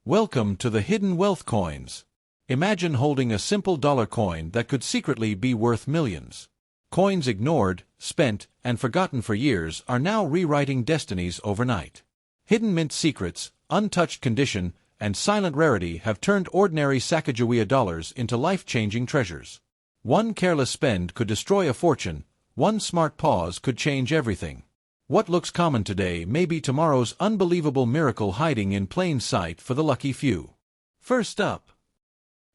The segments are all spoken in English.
Welcome to the Hidden Wealth Coins. Imagine holding a simple dollar coin that could secretly be worth millions. Coins ignored, spent, and forgotten for years are now rewriting destinies overnight. Hidden mint secrets, untouched condition, and silent rarity have turned ordinary Sacagawea dollars into life-changing treasures. One careless spend could destroy a fortune, one smart pause could change everything. What looks common today may be tomorrow's unbelievable miracle hiding in plain sight for the lucky few. First up,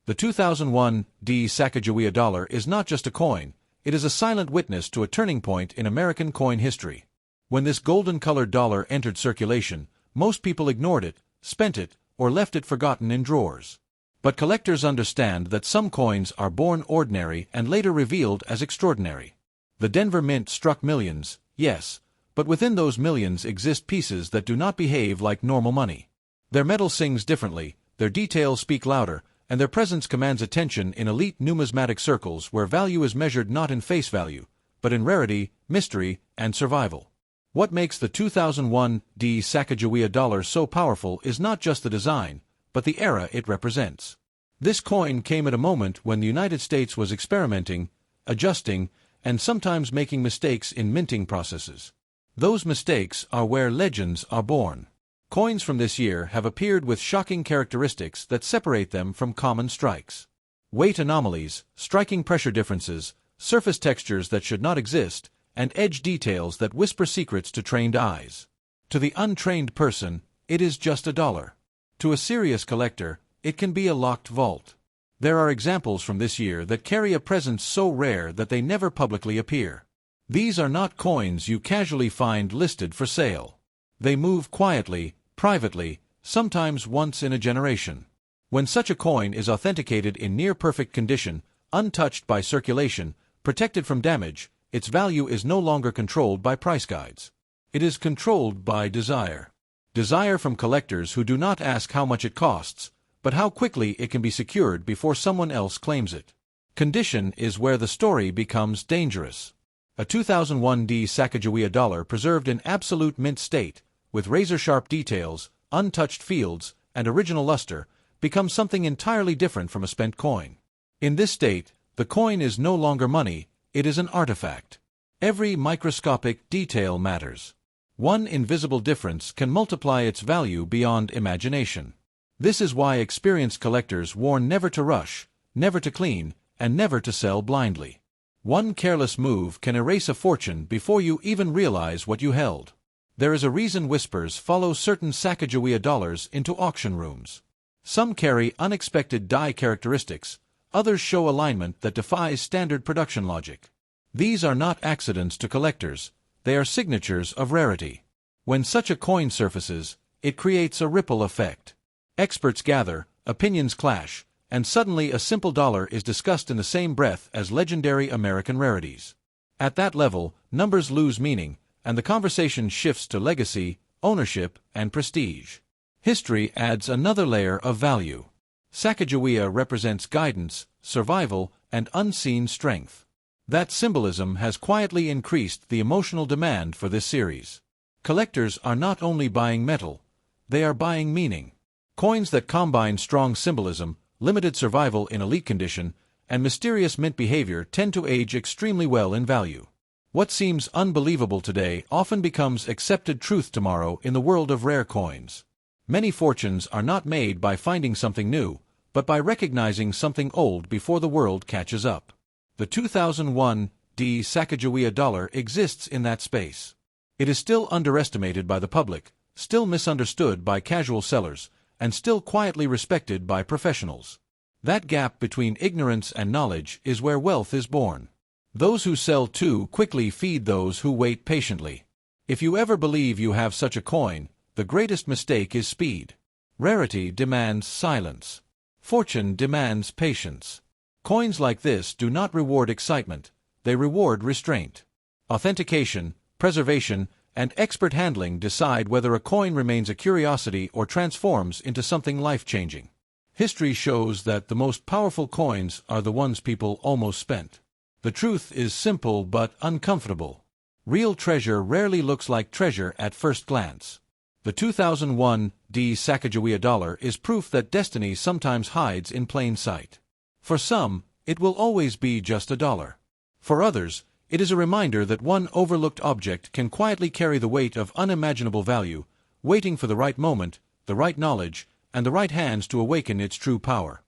the 2001 Sacagawea dollar is not just a coin, it is a silent witness to a turning point in American coin history. When this golden-colored dollar entered circulation, most people ignored it, spent it, or left it forgotten in drawers. But collectors understand that some coins are born ordinary and later revealed as extraordinary. The Denver Mint struck millions, yes, but within those millions exist pieces that do not behave like normal money. Their metal sings differently, their details speak louder, and their presence commands attention in elite numismatic circles where value is measured not in face value, but in rarity, mystery, and survival. What makes the 2001 Sacagawea dollar so powerful is not just the design, but the era it represents. This coin came at a moment when the United States was experimenting, adjusting, and sometimes making mistakes in minting processes. Those mistakes are where legends are born. Coins from this year have appeared with shocking characteristics that separate them from common strikes. Weight anomalies, striking pressure differences, surface textures that should not exist, and edge details that whisper secrets to trained eyes. To the untrained person, it is just a dollar. To a serious collector, it can be a locked vault. There are examples from this year that carry a presence so rare that they never publicly appear. These are not coins you casually find listed for sale. They move quietly, privately, sometimes once in a generation. When such a coin is authenticated in near-perfect condition, untouched by circulation, protected from damage, its value is no longer controlled by price guides. It is controlled by desire. Desire from collectors who do not ask how much it costs, but how quickly it can be secured before someone else claims it. Condition is where the story becomes dangerous. A 2001 Sacagawea dollar preserved in absolute mint state, with razor-sharp details, untouched fields, and original luster, becomes something entirely different from a spent coin. In this state, the coin is no longer money, it is an artifact. Every microscopic detail matters. One invisible difference can multiply its value beyond imagination. This is why experienced collectors warn never to rush, never to clean, and never to sell blindly. One careless move can erase a fortune before you even realize what you held. There is a reason whispers follow certain Sacagawea dollars into auction rooms. Some carry unexpected die characteristics, others show alignment that defies standard production logic. These are not accidents to collectors, they are signatures of rarity. When such a coin surfaces, it creates a ripple effect. Experts gather, opinions clash, and suddenly a simple dollar is discussed in the same breath as legendary American rarities. At that level, numbers lose meaning, and the conversation shifts to legacy, ownership, and prestige. History adds another layer of value. Sacagawea represents guidance, survival, and unseen strength. That symbolism has quietly increased the emotional demand for this series. Collectors are not only buying metal, they are buying meaning. Coins that combine strong symbolism, limited survival in elite condition, and mysterious mint behavior tend to age extremely well in value. What seems unbelievable today often becomes accepted truth tomorrow in the world of rare coins. Many fortunes are not made by finding something new, but by recognizing something old before the world catches up. The 2001 Sacagawea dollar exists in that space. It is still underestimated by the public, still misunderstood by casual sellers, and still quietly respected by professionals. That gap between ignorance and knowledge is where wealth is born. Those who sell too quickly feed those who wait patiently. If you ever believe you have such a coin, the greatest mistake is speed. Rarity demands silence. Fortune demands patience. Coins like this do not reward excitement, they reward restraint. Authentication, preservation, and expert handling decide whether a coin remains a curiosity or transforms into something life-changing. History shows that the most powerful coins are the ones people almost spent. The truth is simple but uncomfortable. Real treasure rarely looks like treasure at first glance. The 2001 Sacagawea dollar is proof that destiny sometimes hides in plain sight. For some, it will always be just a dollar. For others, it is a reminder that one overlooked object can quietly carry the weight of unimaginable value, waiting for the right moment, the right knowledge, and the right hands to awaken its true power.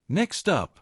Next up,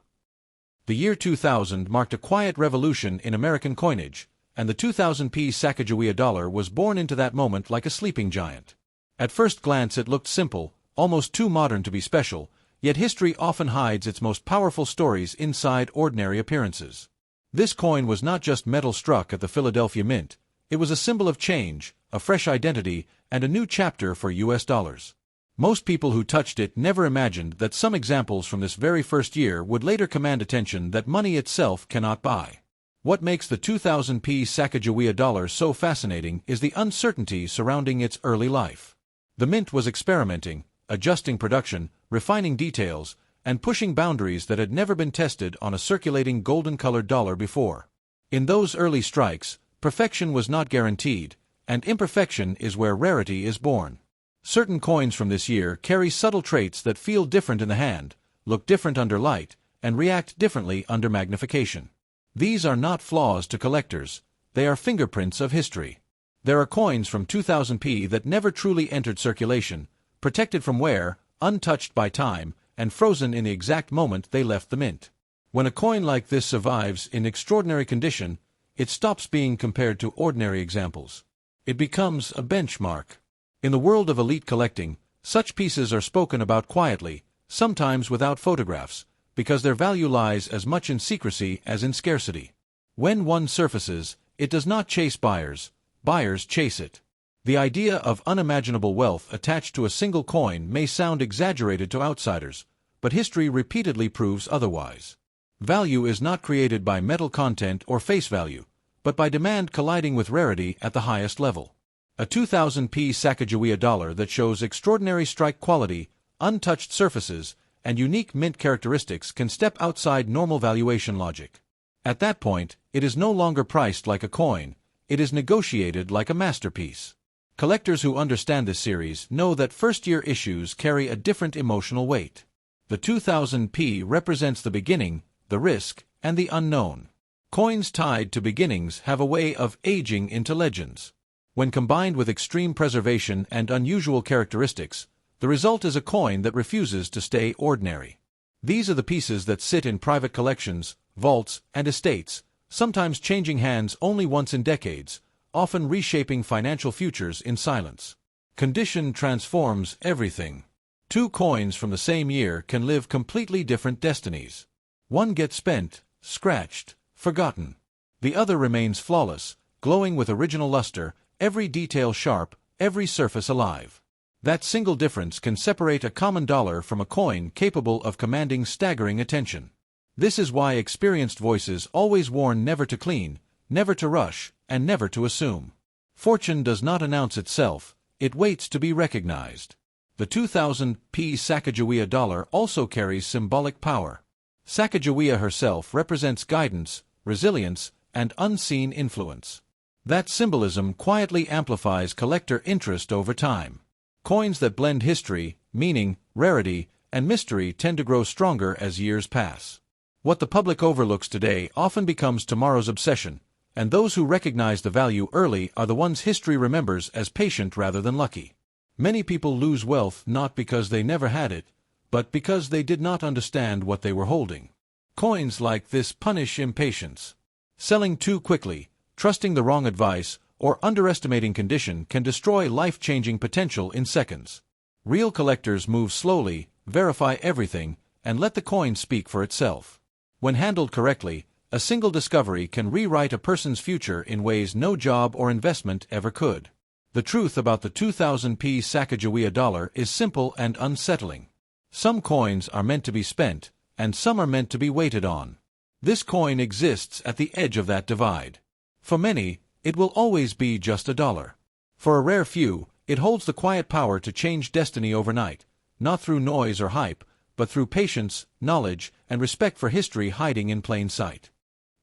the year 2000 marked a quiet revolution in American coinage, and the 2000p Sacagawea dollar was born into that moment like a sleeping giant. At first glance it looked simple, almost too modern to be special, yet history often hides its most powerful stories inside ordinary appearances. This coin was not just metal struck at the Philadelphia Mint, it was a symbol of change, a fresh identity, and a new chapter for US dollars. Most people who touched it never imagined that some examples from this very first year would later command attention that money itself cannot buy. What makes the 2000p Sacagawea dollar so fascinating is the uncertainty surrounding its early life. The Mint was experimenting, adjusting production, refining details, and pushing boundaries that had never been tested on a circulating golden-colored dollar before. In those early strikes, perfection was not guaranteed, and imperfection is where rarity is born. Certain coins from this year carry subtle traits that feel different in the hand, look different under light, and react differently under magnification. These are not flaws to collectors, they are fingerprints of history. There are coins from 2000p that never truly entered circulation, protected from wear, untouched by time, and frozen in the exact moment they left the mint. When a coin like this survives in extraordinary condition, it stops being compared to ordinary examples. It becomes a benchmark. In the world of elite collecting, such pieces are spoken about quietly, sometimes without photographs, because their value lies as much in secrecy as in scarcity. When one surfaces, it does not chase buyers, buyers chase it. The idea of unimaginable wealth attached to a single coin may sound exaggerated to outsiders, but history repeatedly proves otherwise. Value is not created by metal content or face value, but by demand colliding with rarity at the highest level. A 2000p Sacagawea dollar that shows extraordinary strike quality, untouched surfaces, and unique mint characteristics can step outside normal valuation logic. At that point, it is no longer priced like a coin, it is negotiated like a masterpiece. Collectors who understand this series know that first-year issues carry a different emotional weight. The 2000p represents the beginning, the risk, and the unknown. Coins tied to beginnings have a way of aging into legends. When combined with extreme preservation and unusual characteristics, the result is a coin that refuses to stay ordinary. These are the pieces that sit in private collections, vaults, and estates, sometimes changing hands only once in decades, often reshaping financial futures in silence. Condition transforms everything. Two coins from the same year can live completely different destinies. One gets spent, scratched, forgotten. The other remains flawless, glowing with original luster, every detail sharp, every surface alive. That single difference can separate a common dollar from a coin capable of commanding staggering attention. This is why experienced voices always warn never to clean, never to rush, and never to assume. Fortune does not announce itself, it waits to be recognized. The 2000p Sacagawea dollar also carries symbolic power. Sacagawea herself represents guidance, resilience, and unseen influence. That symbolism quietly amplifies collector interest over time. Coins that blend history, meaning, rarity, and mystery tend to grow stronger as years pass. What the public overlooks today often becomes tomorrow's obsession, and those who recognize the value early are the ones history remembers as patient rather than lucky. Many people lose wealth not because they never had it, but because they did not understand what they were holding. Coins like this punish impatience. Selling too quickly, trusting the wrong advice, or underestimating condition can destroy life-changing potential in seconds. Real collectors move slowly, verify everything, and let the coin speak for itself. When handled correctly, a single discovery can rewrite a person's future in ways no job or investment ever could. The truth about the 2000p Sacagawea dollar is simple and unsettling. Some coins are meant to be spent, and some are meant to be waited on. This coin exists at the edge of that divide. For many, it will always be just a dollar. For a rare few, it holds the quiet power to change destiny overnight, not through noise or hype, but through patience, knowledge, and respect for history hiding in plain sight.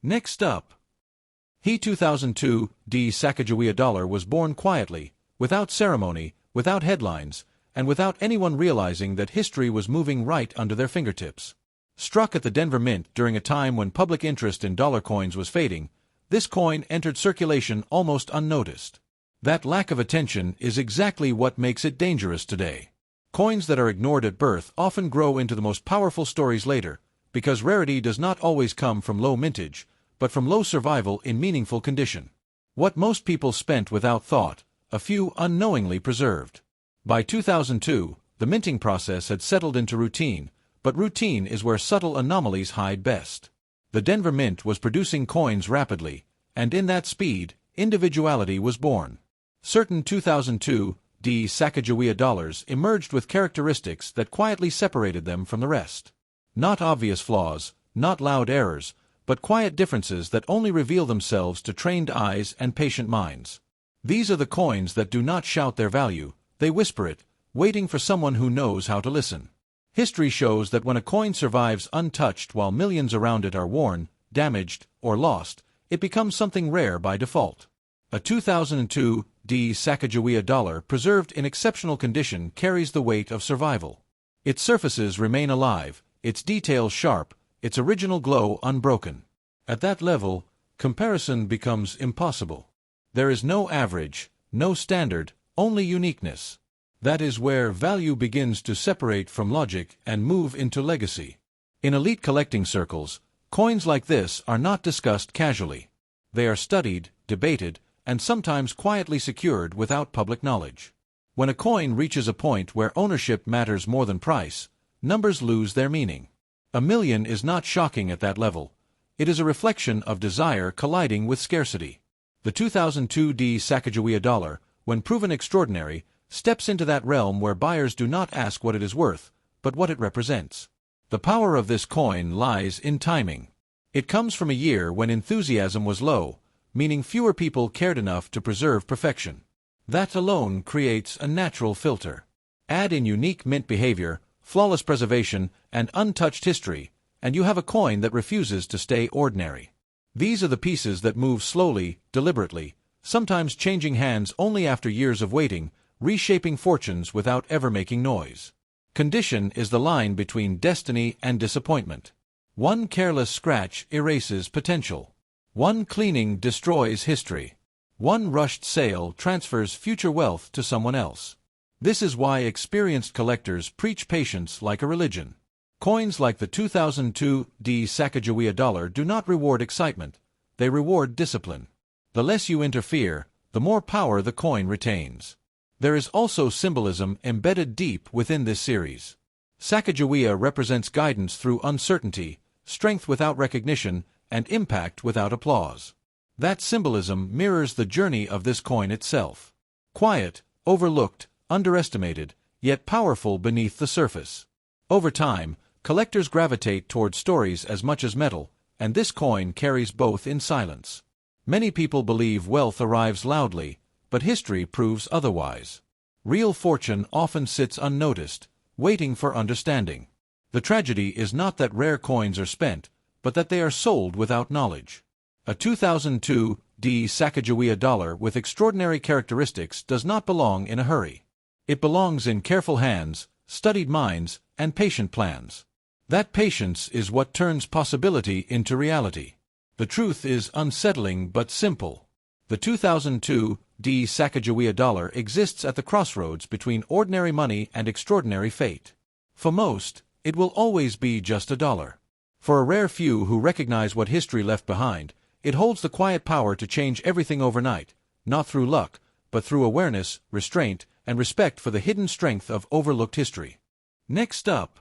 Next up, the 2002 Sacagawea dollar was born quietly, without ceremony, without headlines, and without anyone realizing that history was moving right under their fingertips. Struck at the Denver Mint during a time when public interest in dollar coins was fading, this coin entered circulation almost unnoticed. That lack of attention is exactly what makes it dangerous today. Coins that are ignored at birth often grow into the most powerful stories later, because rarity does not always come from low mintage, but from low survival in meaningful condition. What most people spent without thought, a few unknowingly preserved. By 2002, the minting process had settled into routine, but routine is where subtle anomalies hide best. The Denver Mint was producing coins rapidly, and in that speed, individuality was born. Certain 2002 Sacagawea dollars emerged with characteristics that quietly separated them from the rest. Not obvious flaws, not loud errors, but quiet differences that only reveal themselves to trained eyes and patient minds. These are the coins that do not shout their value, they whisper it, waiting for someone who knows how to listen. History shows that when a coin survives untouched while millions around it are worn, damaged, or lost, it becomes something rare by default. A 2002 Sacagawea dollar preserved in exceptional condition carries the weight of survival. Its surfaces remain alive, its details sharp, its original glow unbroken. At that level, comparison becomes impossible. There is no average, no standard, only uniqueness. That is where value begins to separate from logic and move into legacy. In elite collecting circles, coins like this are not discussed casually. They are studied, debated, and sometimes quietly secured without public knowledge. When a coin reaches a point where ownership matters more than price, numbers lose their meaning. $1 million is not shocking at that level. It is a reflection of desire colliding with scarcity. The 2002 Sacagawea dollar, when proven extraordinary, steps into that realm where buyers do not ask what it is worth, but what it represents. The power of this coin lies in timing. It comes from a year when enthusiasm was low, meaning fewer people cared enough to preserve perfection. That alone creates a natural filter. Add in unique mint behavior, flawless preservation, and untouched history, and you have a coin that refuses to stay ordinary. These are the pieces that move slowly, deliberately, sometimes changing hands only after years of waiting, reshaping fortunes without ever making noise. Condition is the line between destiny and disappointment. One careless scratch erases potential. One cleaning destroys history. One rushed sale transfers future wealth to someone else. This is why experienced collectors preach patience like a religion. Coins like the 2002 Sacagawea dollar do not reward excitement, they reward discipline. The less you interfere, the more power the coin retains. There is also symbolism embedded deep within this series. Sacagawea represents guidance through uncertainty, strength without recognition, and impact without applause. That symbolism mirrors the journey of this coin itself. Quiet, overlooked, underestimated, yet powerful beneath the surface. Over time, collectors gravitate toward stories as much as metal, and this coin carries both in silence. Many people believe wealth arrives loudly, but history proves otherwise. Real fortune often sits unnoticed, waiting for understanding. The tragedy is not that rare coins are spent, but that they are sold without knowledge. A 2002 Sacagawea dollar with extraordinary characteristics does not belong in a hurry. It belongs in careful hands, studied minds, and patient plans. That patience is what turns possibility into reality. The truth is unsettling but simple. The 2002 Sacagawea dollar exists at the crossroads between ordinary money and extraordinary fate. For most, it will always be just a dollar. For a rare few who recognize what history left behind, it holds the quiet power to change everything overnight, not through luck, but through awareness, restraint, and respect for the hidden strength of overlooked history. Next up,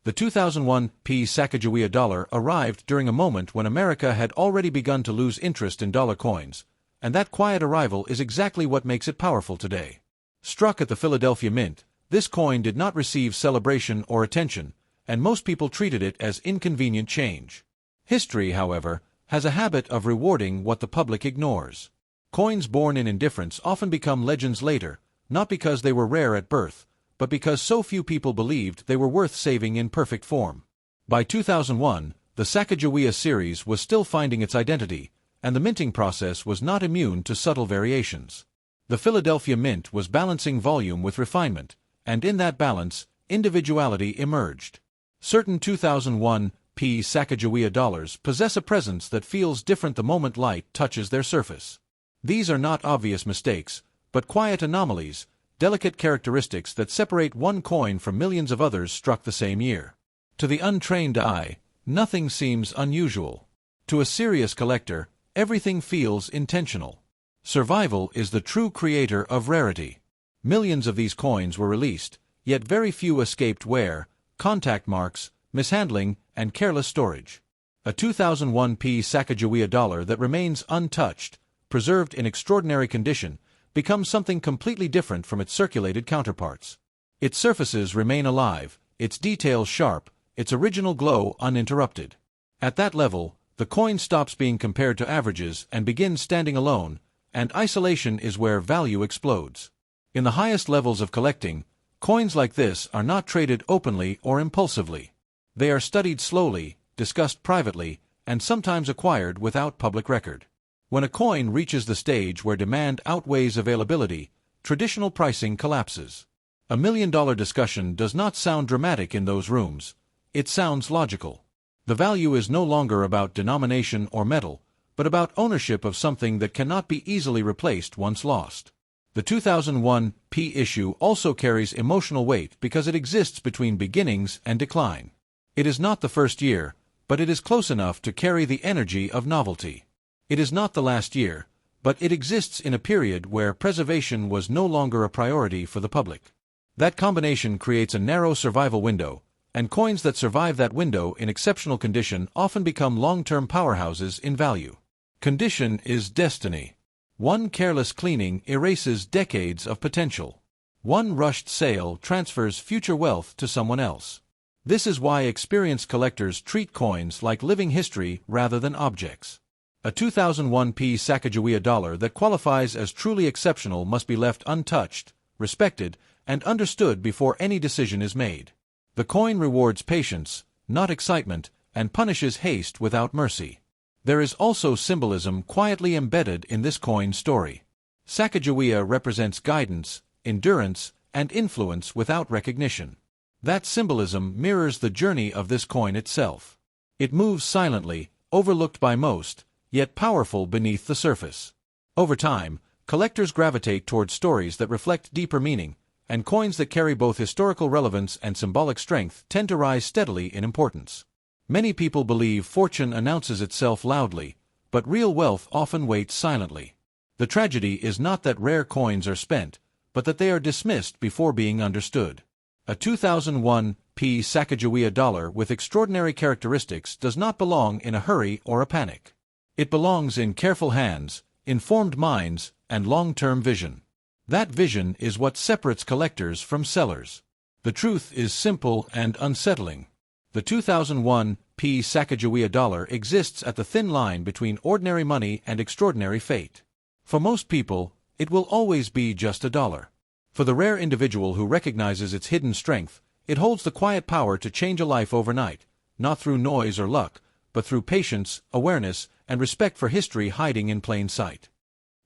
the 2001 Sacagawea dollar arrived during a moment when America had already begun to lose interest in dollar coins, and that quiet arrival is exactly what makes it powerful today. Struck at the Philadelphia Mint, this coin did not receive celebration or attention, and most people treated it as inconvenient change. History, however, has a habit of rewarding what the public ignores. Coins born in indifference often become legends later, not because they were rare at birth, but because so few people believed they were worth saving in perfect form. By 2001, the Sacagawea series was still finding its identity, and the minting process was not immune to subtle variations. The Philadelphia Mint was balancing volume with refinement, and in that balance, individuality emerged. Certain 2001 p. Sacagawea dollars possess a presence that feels different the moment light touches their surface. These are not obvious mistakes, but quiet anomalies, delicate characteristics that separate one coin from millions of others struck the same year. To the untrained eye, nothing seems unusual. To a serious collector, everything feels intentional. Survival is the true creator of rarity. Millions of these coins were released, yet very few escaped wear, contact marks, mishandling, and careless storage. A 2001 p. Sacagawea dollar that remains untouched, preserved in extraordinary condition, becomes something completely different from its circulated counterparts. Its surfaces remain alive, its details sharp, its original glow uninterrupted. At that level, the coin stops being compared to averages and begins standing alone, and isolation is where value explodes. In the highest levels of collecting, coins like this are not traded openly or impulsively. They are studied slowly, discussed privately, and sometimes acquired without public record. When a coin reaches the stage where demand outweighs availability, traditional pricing collapses. A million-dollar discussion does not sound dramatic in those rooms. It sounds logical. The value is no longer about denomination or metal, but about ownership of something that cannot be easily replaced once lost. The 2001 p. issue also carries emotional weight because it exists between beginnings and decline. It is not the first year, but it is close enough to carry the energy of novelty. It is not the last year, but it exists in a period where preservation was no longer a priority for the public. That combination creates a narrow survival window, and coins that survive that window in exceptional condition often become long-term powerhouses in value. Condition is destiny. One careless cleaning erases decades of potential. One rushed sale transfers future wealth to someone else. This is why experienced collectors treat coins like living history rather than objects. A 2001 p. Sacagawea dollar that qualifies as truly exceptional must be left untouched, respected, and understood before any decision is made. The coin rewards patience, not excitement, and punishes haste without mercy. There is also symbolism quietly embedded in this coin story. Sacagawea represents guidance, endurance, and influence without recognition. That symbolism mirrors the journey of this coin itself. It moves silently, overlooked by most, yet powerful beneath the surface. Over time, collectors gravitate toward stories that reflect deeper meaning, and coins that carry both historical relevance and symbolic strength tend to rise steadily in importance. Many people believe fortune announces itself loudly, but real wealth often waits silently. The tragedy is not that rare coins are spent, but that they are dismissed before being understood. A 2001 p. Sacagawea dollar with extraordinary characteristics does not belong in a hurry or a panic. It belongs in careful hands, informed minds, and long-term vision. That vision is what separates collectors from sellers. The truth is simple and unsettling. The 2001 p. Sacagawea dollar exists at the thin line between ordinary money and extraordinary fate. For most people, it will always be just a dollar. For the rare individual who recognizes its hidden strength, it holds the quiet power to change a life overnight, not through noise or luck, but through patience, awareness, and respect for history hiding in plain sight.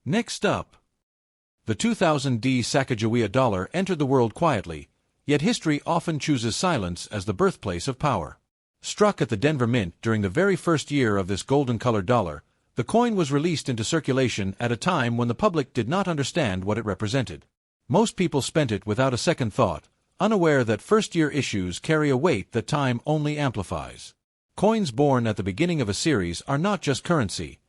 Next up, the 2000 Sacagawea dollar entered the world quietly, yet history often chooses silence as the birthplace of power. Struck at the Denver Mint during the very first year of this golden-colored dollar, the coin was released into circulation at a time when the public did not understand what it represented. Most people spent it without a second thought, unaware that first-year issues carry a weight that time only amplifies. Coins born at the beginning of a series are not just currency.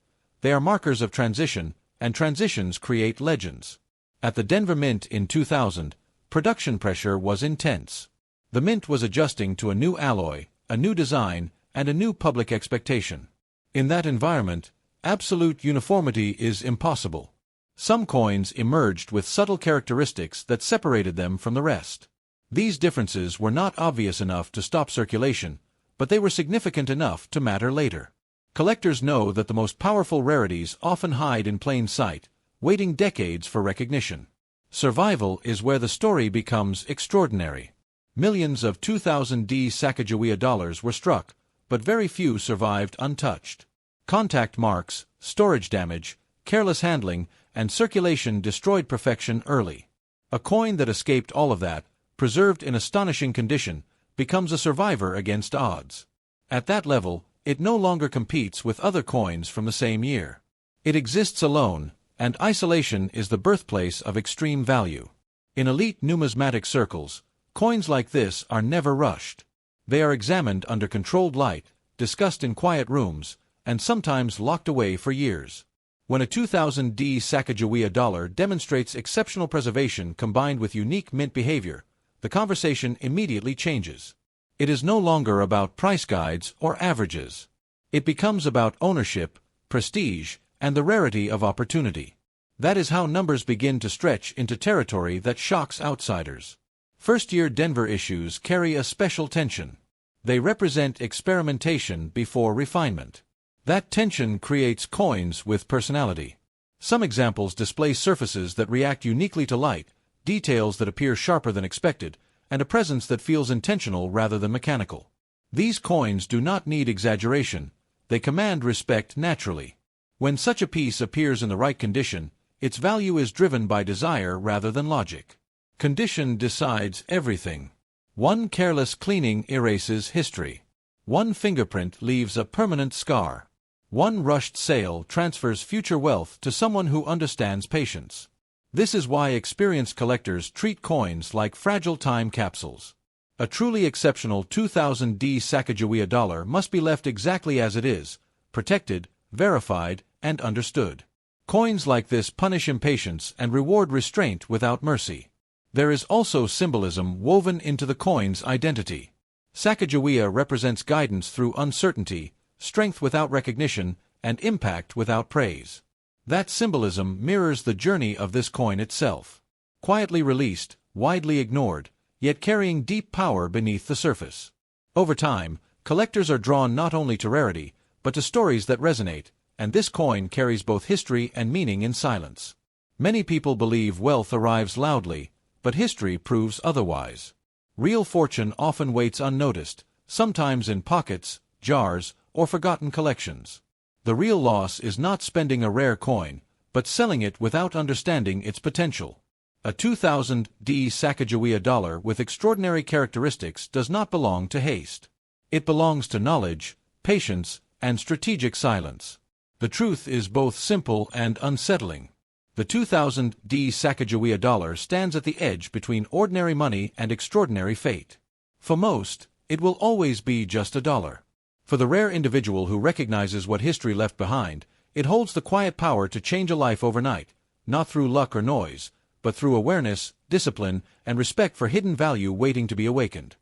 They are markers of transition, and transitions create legends. At the Denver Mint in 2000, production pressure was intense. The mint was adjusting to a new alloy, a new design, and a new public expectation. In that environment, absolute uniformity is impossible. Some coins emerged with subtle characteristics that separated them from the rest. These differences were not obvious enough to stop circulation, but they were significant enough to matter later. Collectors know that the most powerful rarities often hide in plain sight, waiting decades for recognition. Survival is where the story becomes extraordinary. Millions of 2000 Sacagawea dollars were struck, but very few survived untouched. Contact marks, storage damage, careless handling, and circulation destroyed perfection early. A coin that escaped all of that, preserved in astonishing condition, becomes a survivor against odds. At that level, it no longer competes with other coins from the same year. It exists alone, and isolation is the birthplace of extreme value. In elite numismatic circles, coins like this are never rushed. They are examined under controlled light, discussed in quiet rooms, and sometimes locked away for years. When a 2000D Sacagawea dollar demonstrates exceptional preservation combined with unique mint behavior, the conversation immediately changes. It is no longer about price guides or averages. It becomes about ownership, prestige, and the rarity of opportunity. That is how numbers begin to stretch into territory that shocks outsiders. First-year Denver issues carry a special tension. They represent experimentation before refinement. That tension creates coins with personality. Some examples display surfaces that react uniquely to light, details that appear sharper than expected, and a presence that feels intentional rather than mechanical. These coins do not need exaggeration, they command respect naturally. When such a piece appears in the right condition, its value is driven by desire rather than logic. Condition decides everything. One careless cleaning erases history. One fingerprint leaves a permanent scar. One rushed sale transfers future wealth to someone who understands patience. This is why experienced collectors treat coins like fragile time capsules. A truly exceptional 2000D Sacagawea dollar must be left exactly as it is, protected, verified, and understood. Coins like this punish impatience and reward restraint without mercy. There is also symbolism woven into the coin's identity. Sacagawea represents guidance through uncertainty, strength without recognition, and impact without praise. That symbolism mirrors the journey of this coin itself. Quietly released, widely ignored, yet carrying deep power beneath the surface. Over time, collectors are drawn not only to rarity, but to stories that resonate, and this coin carries both history and meaning in silence. Many people believe wealth arrives loudly, but history proves otherwise. Real fortune often waits unnoticed, sometimes in pockets, jars, or forgotten collections. The real loss is not spending a rare coin, but selling it without understanding its potential. A 2000D Sacagawea dollar with extraordinary characteristics does not belong to haste. It belongs to knowledge, patience, and strategic silence. The truth is both simple and unsettling. The 2000D Sacagawea dollar stands at the edge between ordinary money and extraordinary fate. For most, it will always be just a dollar. For the rare individual who recognizes what history left behind, it holds the quiet power to change a life overnight, not through luck or noise, but through awareness, discipline, and respect for hidden value waiting to be awakened.